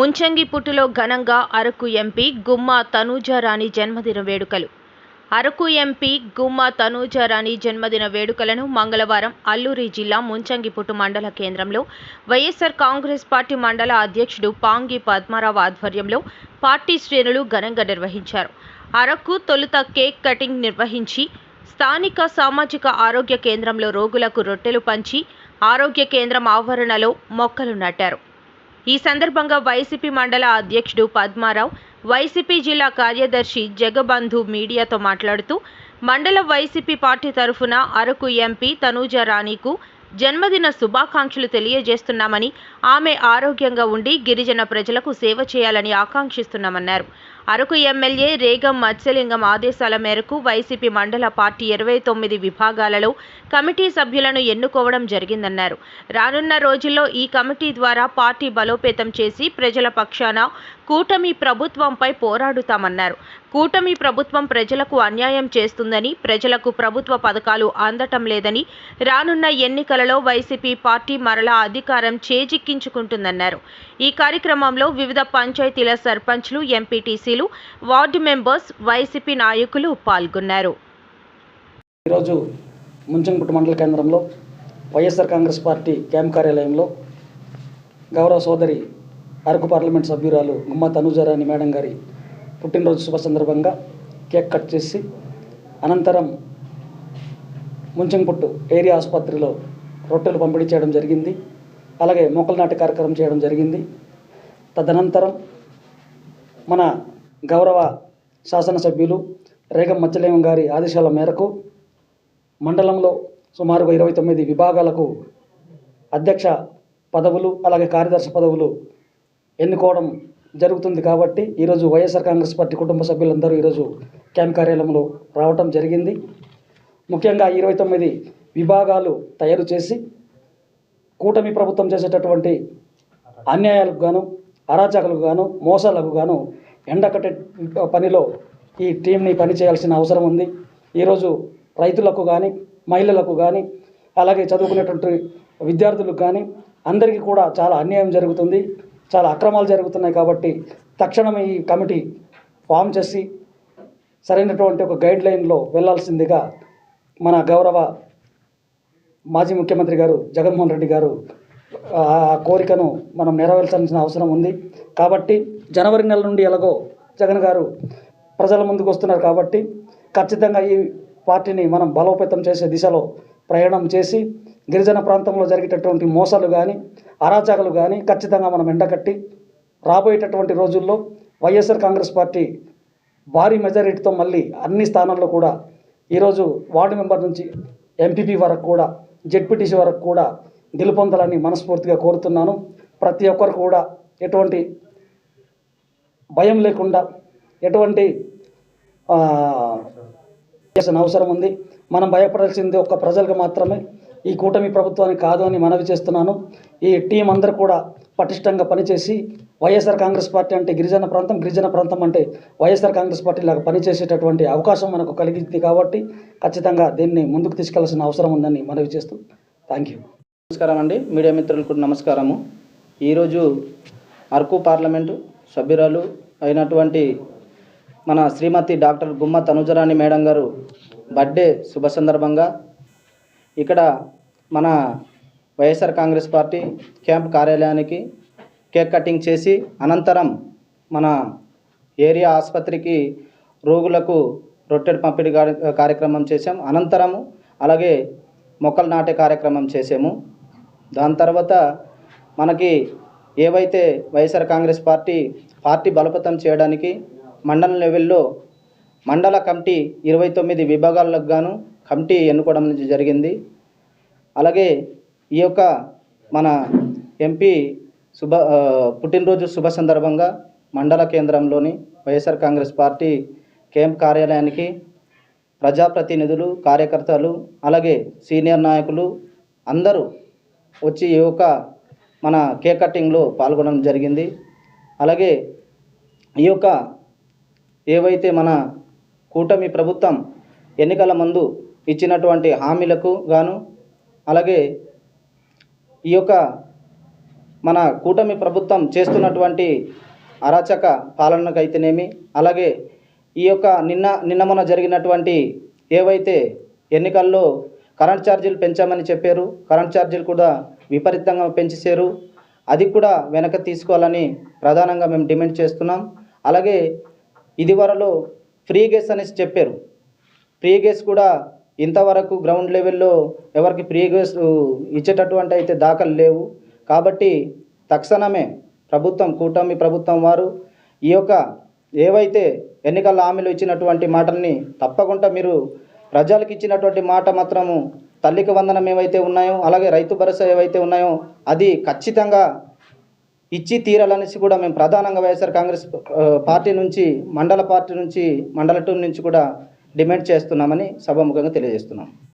ముంచంగిపుట్టులో ఘనంగా అరకు ఎంపీ గుమ్మా తనూజారాణి జన్మదిన వేడుకలు. అరకు ఎంపీ గుమ్మా తనూజారాణి జన్మదిన వేడుకలను మంగళవారం అల్లూరి జిల్లా ముంచంగిపుట్టు మండల కేంద్రంలో వైఎస్ఆర్ కాంగ్రెస్ పార్టీ మండల అధ్యక్షుడు పాంగి పద్మారావు ఆధ్వర్యంలో పార్టీ శ్రేణులు ఘనంగా నిర్వహించారు. అరకు తొలుత కేక్ కటింగ్ నిర్వహించి స్థానిక సామాజిక ఆరోగ్య కేంద్రంలో రోగులకు రొట్టెలు పంచి ఆరోగ్య కేంద్రం ఆవరణలో మొక్కలు నాటారు. ఈ సందర్భంగా వైసీపీ మండల అధ్యక్షుడు పద్మారావు, వైసీపీ జిల్లా కార్యదర్శి జగబంధు మీడియాతో మాట్లాడుతూ మండల వైసీపీ పార్టీ తరఫున అరకు ఎంపీ తనూజారాణికు జన్మదిన శుభాకాంక్షలు తెలియజేస్తున్నామని, ఆమె ఆరోగ్యంగా ఉండి గిరిజన ప్రజలకు సేవ చేయాలని ఆకాంక్షిస్తున్నామన్నారు. అరకు ఎమ్మెల్యే రేగం మత్స్యలింగం ఆదేశాల మేరకు వైసీపీ మండల పార్టీ 29 విభాగాలలో కమిటీ సభ్యులను ఎన్నుకోవడం జరిగిందన్నారు. రానున్న రోజుల్లో ఈ కమిటీ ద్వారా పార్టీ బలోపేతం చేసి ప్రజల పక్షాన కూటమి ప్రభుత్వంపై పోరాడుతామన్నారు. కూటమి ప్రభుత్వం ప్రజలకు అన్యాయం చేస్తుందని, ప్రజలకు ప్రభుత్వ పథకాలు అందటం లేదని, రానున్న ఎన్నికలలో వైసీపీ పార్టీ మరలా అధికారం చేజిక్కించుకుంటుందన్నారు. ఈ కార్యక్రమంలో వివిధ పంచాయతీల సర్పంచ్లు, ఎంపీటీసీలు, వార్డు మెంబర్స్, వైసీపీ నాయకులు పాల్గొన్నారు. ఈరోజు ముంచంగిపుట్టు మండల కేంద్రంలో వైఎస్ఆర్ కాంగ్రెస్ పార్టీ క్యాంప్ కార్యాలయంలో గౌరవ సోదరి అరకు పార్లమెంట్ సభ్యురాలు గుమ్మా తనూజారాణి మేడం గారి పుట్టినరోజు శుభ సందర్భంగా కేక్ కట్ చేసి అనంతరం ముంచంగిపుట్టు ఏరియా ఆసుపత్రిలో రొట్టెలు పంపిణీ చేయడం జరిగింది. అలాగే మొక్కలు నాటే కార్యక్రమం చేయడం జరిగింది. తదనంతరం మన గౌరవ శాసనసభ్యులు రేగం మత్స్యలింగం గారి ఆదేశాల మేరకు మండలంలో సుమారుగా 29 విభాగాలకు అధ్యక్ష పదవులు అలాగే కార్యదర్శి పదవులు ఎన్నుకోవడం జరుగుతుంది. కాబట్టి ఈరోజు వైఎస్ఆర్ కాంగ్రెస్ పార్టీ కుటుంబ సభ్యులందరూ ఈరోజు క్యాంప్ కార్యాలయంలో రావటం జరిగింది. ముఖ్యంగా 29 విభాగాలు తయారు చేసి కూటమి ప్రభుత్వం చేసేటటువంటి అన్యాయాలకు గాను, అరాచకాలకు గాను, మోసాలకు గాను ఎండకట్టే పనిలో ఈ టీంని పని చేయాల్సిన అవసరం ఉంది. ఈరోజు రైతులకు కానీ, మహిళలకు కానీ, అలాగే చదువుకునేటువంటి విద్యార్థులకు కానీ అందరికీ కూడా చాలా అన్యాయం జరుగుతుంది, చాలా అక్రమాలు జరుగుతున్నాయి. కాబట్టి తక్షణం ఈ కమిటీ ఫామ్ చేసి సరైనటువంటి ఒక గైడ్ లైన్లో వెళ్లాల్సిందిగా మన గౌరవ మాజీ ముఖ్యమంత్రి గారు జగన్మోహన్ రెడ్డి గారు ఆ కోరికను మనం నెరవేర్చాల్సిన అవసరం ఉంది. కాబట్టి జనవరి నెల నుండి ఎలాగో జగన్ గారు ప్రజల ముందుకు వస్తున్నారు. కాబట్టి ఖచ్చితంగా ఈ పార్టీని మనం బలోపేతం చేసే దిశలో ప్రయాణం చేసి గిరిజన ప్రాంతంలో జరిగేటటువంటి మోసాలు కానీ, అరాచకాలు కానీ ఖచ్చితంగా మనం ఎండకట్టి రాబోయేటటువంటి రోజుల్లో వైఎస్ఆర్ కాంగ్రెస్ పార్టీ భారీ మెజారిటీతో మళ్ళీ అన్ని స్థానాల్లో కూడా ఈరోజు వార్డు మెంబర్ నుంచి ఎంపీపీ వరకు కూడా, జెడ్పీటీసీ వరకు కూడా గెలుపొందాలని మనస్ఫూర్తిగా కోరుతున్నాను. ప్రతి ఒక్కరు కూడా ఎటువంటి భయం లేకుండా, ఎటువంటి అవసరం ఉంది. మనం భయపడాల్సింది ఒక్క ప్రజలకు మాత్రమే, ఈ కూటమి ప్రభుత్వానికి కాదు అని మనవి చేస్తున్నాను. ఈ టీం అందరూ కూడా పటిష్టంగా పనిచేసి వైఎస్ఆర్ కాంగ్రెస్ పార్టీ అంటే గిరిజన ప్రాంతం అంటే వైఎస్ఆర్ కాంగ్రెస్ పార్టీ లాగా పనిచేసేటటువంటి అవకాశం మనకు కలిగింది. కాబట్టి ఖచ్చితంగా దీన్ని ముందుకు తీసుకెళ్లాల్సిన అవసరం ఉందని మనవి చేస్తూ థ్యాంక్ యూ. నమస్కారం అండి, మీడియా మిత్రులకు నమస్కారము. ఈరోజు అరకు పార్లమెంటు సభ్యురాలు అయినటువంటి మన శ్రీమతి డాక్టర్ గుమ్మా తనూజారాణి మేడం గారు బర్త్డే శుభ సందర్భంగా ఇక్కడ మన వైఎస్ఆర్ కాంగ్రెస్ పార్టీ క్యాంప్ కార్యాలయానికి కేక్ కటింగ్ చేసి అనంతరం మన ఏరియా ఆసుపత్రికి రోగులకు రొట్టెలు పంపిణీ కార్యక్రమం చేసాం. అనంతరము అలాగే మొక్కలు నాటే కార్యక్రమం చేసాము. దాని తర్వాత మనకి ఏవైతే వైఎస్ఆర్ కాంగ్రెస్ పార్టీ బలోపేతం చేయడానికి మండల లెవెల్లో మండల కమిటీ 29 విభాగాలకు గాను కమిటీ ఎన్నుకోవడం జరిగింది. అలాగే ఈ యొక్క మన ఎంపీ పుట్టినరోజు శుభ సందర్భంగా మండల కేంద్రంలోని వైఎస్ఆర్ కాంగ్రెస్ పార్టీ క్యాంప్ కార్యాలయానికి ప్రజాప్రతినిధులు, కార్యకర్తలు, అలాగే సీనియర్ నాయకులు అందరూ వచ్చి ఈ యొక్క మన కేక్ కటింగ్లో పాల్గొనడం జరిగింది. అలాగే ఈ యొక్క ఏవైతే మన కూటమి ప్రభుత్వం ఎన్నికల ముందు ఇచ్చినటువంటి హామీలకు గాను, అలాగే ఈ యొక్క మన కూటమి ప్రభుత్వం చేస్తున్నటువంటి అరాచక పాలనకైతేనేమి, అలాగే ఈ యొక్క నిన్న మొన్న జరిగినటువంటి ఏవైతే ఎన్నికల్లో కరెంట్ ఛార్జీలు పెంచామని చెప్పారు, కరెంట్ ఛార్జీలు కూడా విపరీతంగా పెంచేశారు. అది కూడా వెనక తీసుకోవాలని ప్రధానంగా మేము డిమాండ్ చేస్తున్నాం. అలాగే ఇదివరలో ఫ్రీ గ్యాస్ అనేసి చెప్పారు. ఫ్రీ గ్యాస్ కూడా ఇంతవరకు గ్రౌండ్ లెవెల్లో ఎవరికి ఫ్రీ గ్యాస్ ఇచ్చేటటువంటి అయితే దాఖలు లేవు. కాబట్టి తక్షణమే కూటమి ప్రభుత్వం వారు ఈ యొక్క ఏవైతే ఎన్నికల హామీలు ఇచ్చినటువంటి మాటల్ని తప్పకుండా మీరు ప్రజలకు ఇచ్చినటువంటి మాట మాత్రము తల్లికి వందనం ఏవైతే ఉన్నాయో, అలాగే రైతు భరోసా ఏవైతే ఉన్నాయో అది ఖచ్చితంగా ఇచ్చి తీరాలనేసి కూడా మేము ప్రధానంగా వైఎస్ఆర్ కాంగ్రెస్ పార్టీ నుంచి మండల 2 నుంచి కూడా డిమాండ్ చేస్తున్నామని సభాముఖంగా తెలియజేస్తున్నాం.